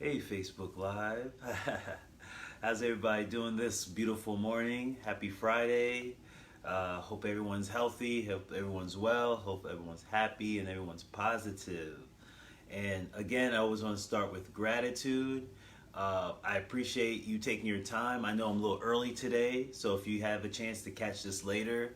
Hey, Facebook Live. How's everybody doing this beautiful morning? Happy Friday. Hope everyone's healthy. Hope everyone's well. Hope everyone's happy and everyone's positive. And again, I always want to start with gratitude. I appreciate you taking your time. I know I'm a little early today, so if you have a chance to catch this later,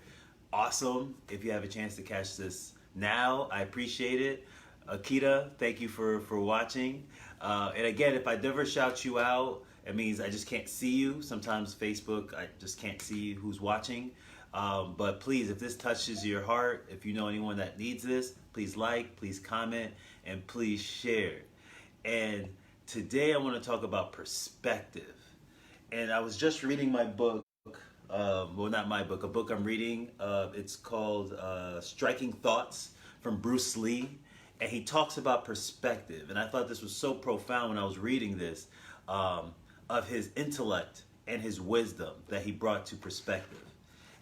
awesome. If you have a chance to catch this now, I appreciate it. Akita, thank you for watching. And again, if I never shout you out, it means I just can't see you. Sometimes Facebook, I just can't see who's watching. But please, if this touches your heart, if you know anyone that needs this, please like, please comment, and please share. And today I want to talk about perspective. And I was just reading my book, well, not my book, a book I'm reading. It's called Striking Thoughts from Bruce Lee. And he talks about perspective. And I thought this was so profound when I was reading this, of his intellect and his wisdom that he brought to perspective.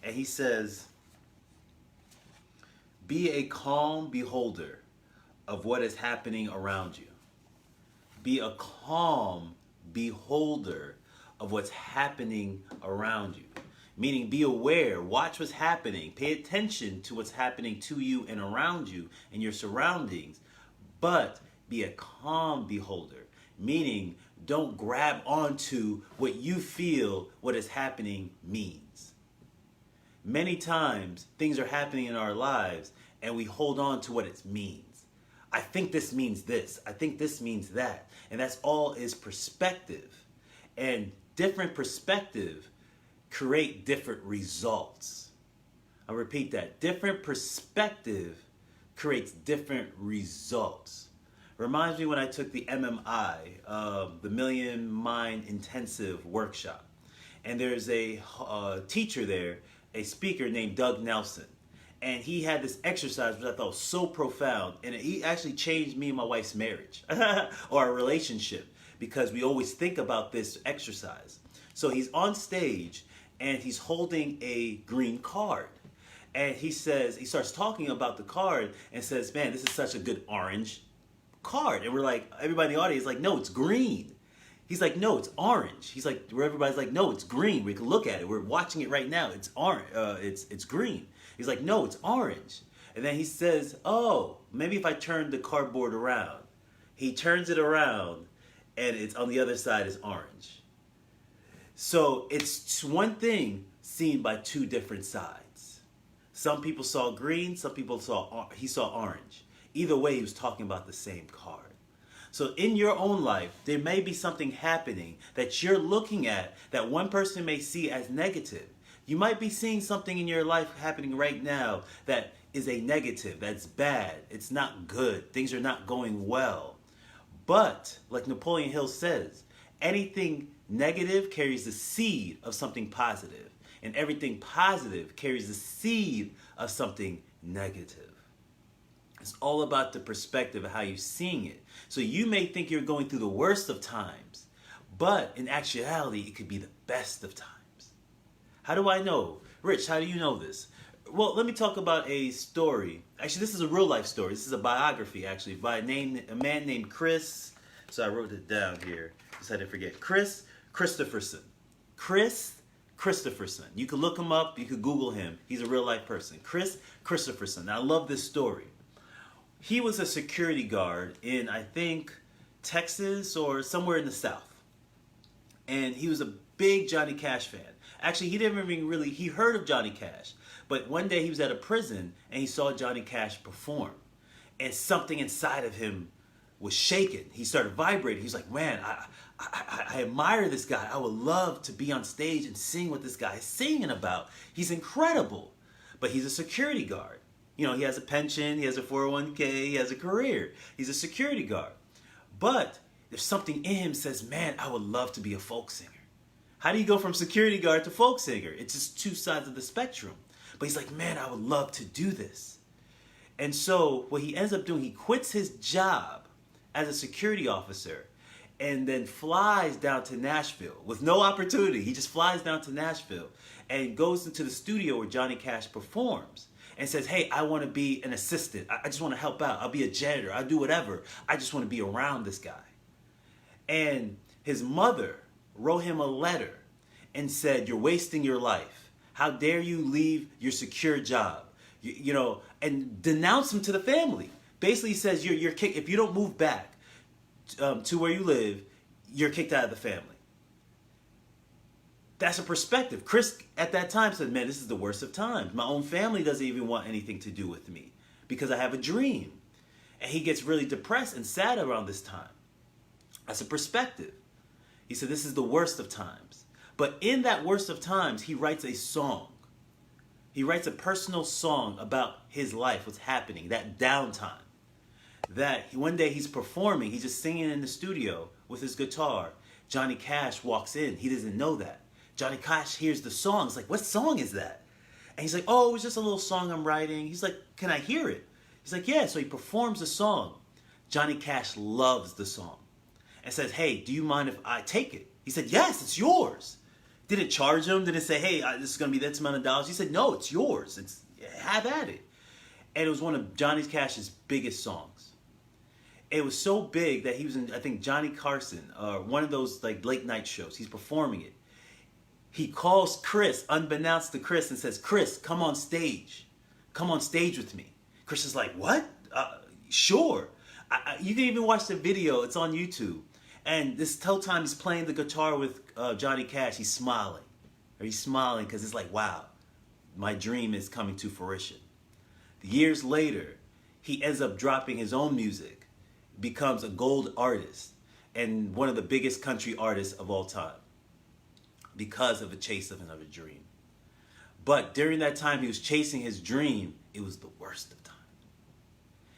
And he says, be a calm beholder of what is happening around you. Be a calm beholder of what's happening around you. Meaning be aware, watch what's happening, pay attention to what's happening to you and around you and your surroundings, but be a calm beholder. Meaning don't grab onto what you feel what is happening means. Many times things are happening in our lives and we hold on to what it means. I think this means this. I think this means that. And that's all is perspective. And different perspective create different results. I'll repeat that. Different perspective creates different results. Reminds me when I took the MMI, the Million Mind Intensive workshop. And there's a teacher there, a speaker named Doug Nelson. And he had this exercise which I thought was so profound. And he actually changed me and my wife's marriage or our relationship, because we always think about this exercise. So he's on stage and he's holding a green card. And he starts talking about the card and says, man, this is such a good orange card. And we're like, everybody in the audience is like, no, it's green. He's like, no, it's orange. He's like, where everybody's like, no, it's green. We can look at it. We're watching it right now. It's orange. It's green. He's like, no, it's orange. And then he says, oh, maybe if I turn the cardboard around. He turns it around and it's on the other side is orange. So it's one thing seen by two different sides. Some people saw green, some people he saw orange. Either way, he was talking about the same card. So in your own life, there may be something happening that you're looking at that one person may see as negative. You might be seeing something in your life happening right now that is a negative, that's bad, it's not good, things are not going well. But, like Napoleon Hill says, anything negative carries the seed of something positive, and everything positive carries the seed of something negative. It's all about the perspective of how you're seeing it. So you may think you're going through the worst of times, but in actuality, it could be the best of times. How do I know? Rich, how do you know this? Well, let me talk about a story. Actually, this is a real life story. This is a biography, actually, by a man named Chris. So I wrote it down here, just I didn't forget. Chris Christopherson. Chris Christopherson. You could look him up. You could Google him. He's a real life person. Chris Christopherson. Now, I love this story. He was a security guard in, I think, Texas or somewhere in the South. And he was a big Johnny Cash fan. Actually, he didn't even really, he heard of Johnny Cash. But one day he was at a prison and he saw Johnny Cash perform. And something inside of him was shaken. He started vibrating. He was like, man, I admire this guy. I would love to be on stage and sing what this guy is singing about. He's incredible. But he's a security guard. You know, he has a pension, he has a 401k, he has a career. He's a security guard. But there's something in him that says, man, I would love to be a folk singer. How do you go from security guard to folk singer? It's just two sides of the spectrum. But he's like, man, I would love to do this. And so what he ends up doing, he quits his job as a security officer and then flies down to Nashville with no opportunity. He just flies down to Nashville and goes into the studio where Johnny Cash performs and says, hey, I want to be an assistant. I just want to help out. I'll be a janitor. I'll do whatever. I just want to be around this guy. And his mother wrote him a letter and said, "You're wasting your life. How dare you leave your secure job?" And denounce him to the family. Basically, he says, "You're kicked. If you don't move back to where you live, you're kicked out of the family." That's a perspective. Chris at that time said, "Man, this is the worst of times. My own family doesn't even want anything to do with me because I have a dream." And he gets really depressed and sad around this time. That's a perspective. He said, "This is the worst of times." But in that worst of times, he writes a song. He writes a personal song about his life, what's happening, that downtime. That one day he's performing, he's just singing in the studio with his guitar. Johnny Cash walks in. He doesn't know that. Johnny Cash hears the song. It's like, "What song is that?" And he's like, "Oh, it was just a little song I'm writing." He's like, "Can I hear it?" He's like, "Yeah." So he performs the song. Johnny Cash loves the song and says, "Hey, do you mind if I take it?" He said, "Yes, it's yours." Didn't charge him. Didn't say, "Hey, this is going to be this amount of dollars." He said, "No, it's yours. Have at it." And it was one of Johnny Cash's biggest songs. It was so big that he was in, I think, Johnny Carson, one of those like late night shows. He's performing it. He calls Chris, unbeknownst to Chris, and says, "Chris, come on stage. Come on stage with me." Chris is like, "What? Sure." You can even watch the video. It's on YouTube. And this whole time he's playing the guitar with Johnny Cash. He's smiling. He's smiling because it's like, wow, my dream is coming to fruition. Years later, he ends up dropping his own music, becomes a gold artist, and one of the biggest country artists of all time because of a chase of another dream. But during that time he was chasing his dream, it was the worst of times.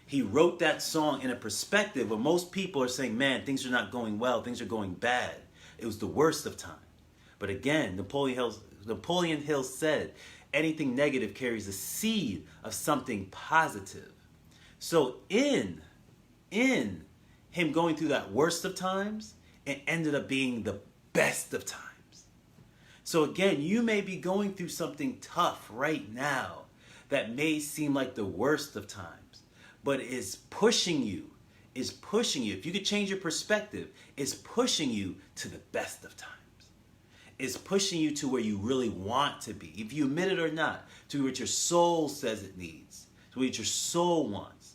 He wrote that song in a perspective where most people are saying, "Man, things are not going well, things are going bad." It was the worst of time. But again, Napoleon Hill said, anything negative carries a seed of something positive. So in him going through that worst of times, it ended up being the best of times. So again, you may be going through something tough right now that may seem like the worst of times, but is pushing you. If you could change your perspective, it's pushing you to the best of times. It's pushing you to where you really want to be, if you admit it or not, to what your soul says it needs, to what your soul wants.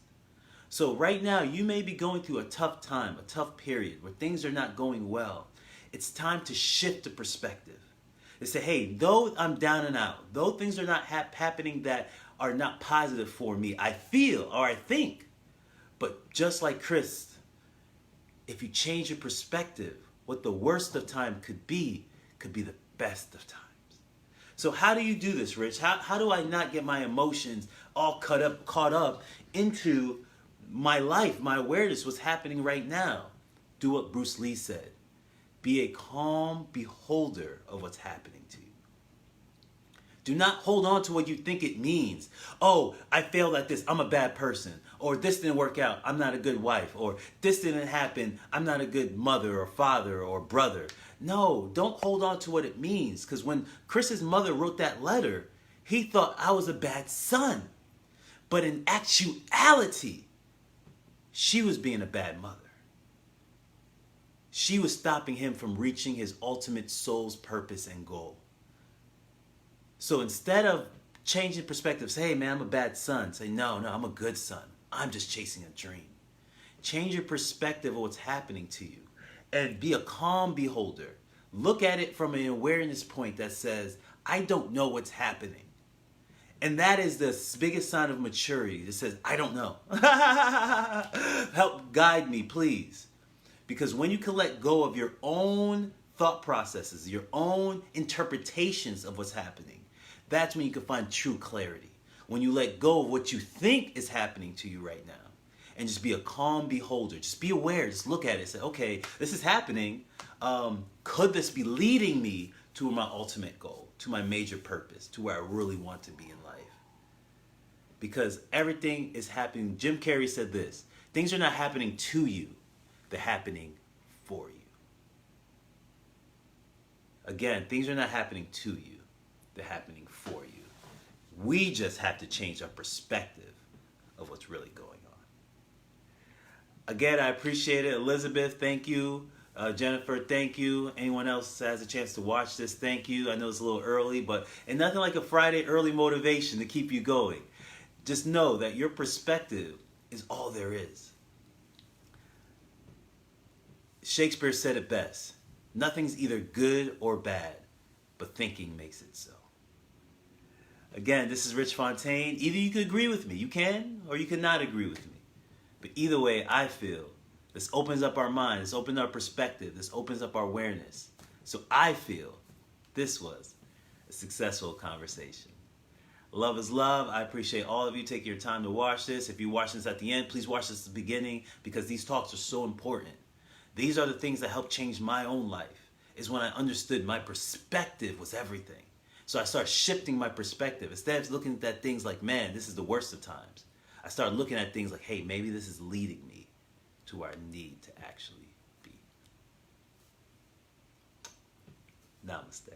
So right now, you may be going through a tough time, a tough period where things are not going well. It's time to shift the perspective. They say, "Hey, though I'm down and out, though things are not happening that are not positive for me, I feel or I think." But just like Chris, if you change your perspective, what the worst of time could be the best of times. So how do you do this, Rich? How do I not get my emotions all caught up into my life, my awareness, what's happening right now? Do what Bruce Lee said. Be a calm beholder of what's happening to you. Do not hold on to what you think it means. "Oh, I failed at this. I'm a bad person." Or "This didn't work out. I'm not a good wife." Or "This didn't happen. I'm not a good mother or father or brother." No, don't hold on to what it means. Because when Chris's mother wrote that letter, he thought I was a bad son. But in actuality, she was being a bad mother. She was stopping him from reaching his ultimate soul's purpose and goal. So instead of changing perspective, say, "Hey man, I'm a bad son." Say, no, I'm a good son. I'm just chasing a dream. Change your perspective of what's happening to you. And be a calm beholder. Look at it from an awareness point that says, I don't know what's happening. And that is the biggest sign of maturity. It says, I don't know. Help guide me, please. Because when you can let go of your own thought processes, your own interpretations of what's happening, that's when you can find true clarity. When you let go of what you think is happening to you right now and just be a calm beholder. Just be aware. Just look at it. Say, okay, this is happening. Could this be leading me to my ultimate goal, to my major purpose, to where I really want to be in life? Because everything is happening. Jim Carrey said this: things are not happening to you. They're happening for you. Again, things are not happening to you. They're happening for you. We just have to change our perspective of what's really going on. Again, I appreciate it. Elizabeth, thank you Jennifer, thank you. Anyone else has a chance to watch this, thank you. I know it's a little early, but and nothing like a Friday early motivation to keep you going. Just know that your perspective is all there is. Shakespeare said it best. Nothing's either good or bad, but thinking makes it so. Again, this is Rich Fontaine. Either you could agree with me, you can, or you cannot agree with me. But either way, I feel this opens up our mind, this opens our perspective, this opens up our awareness. So I feel this was a successful conversation. Love is love. I appreciate all of you taking your time to watch this. If you watch this at the end, please watch this at the beginning because these talks are so important. These are the things that helped change my own life, is when I understood my perspective was everything. So I started shifting my perspective. Instead of looking at things like, man, this is the worst of times, I started looking at things like, hey, maybe this is leading me to where I need to actually be. Namaste.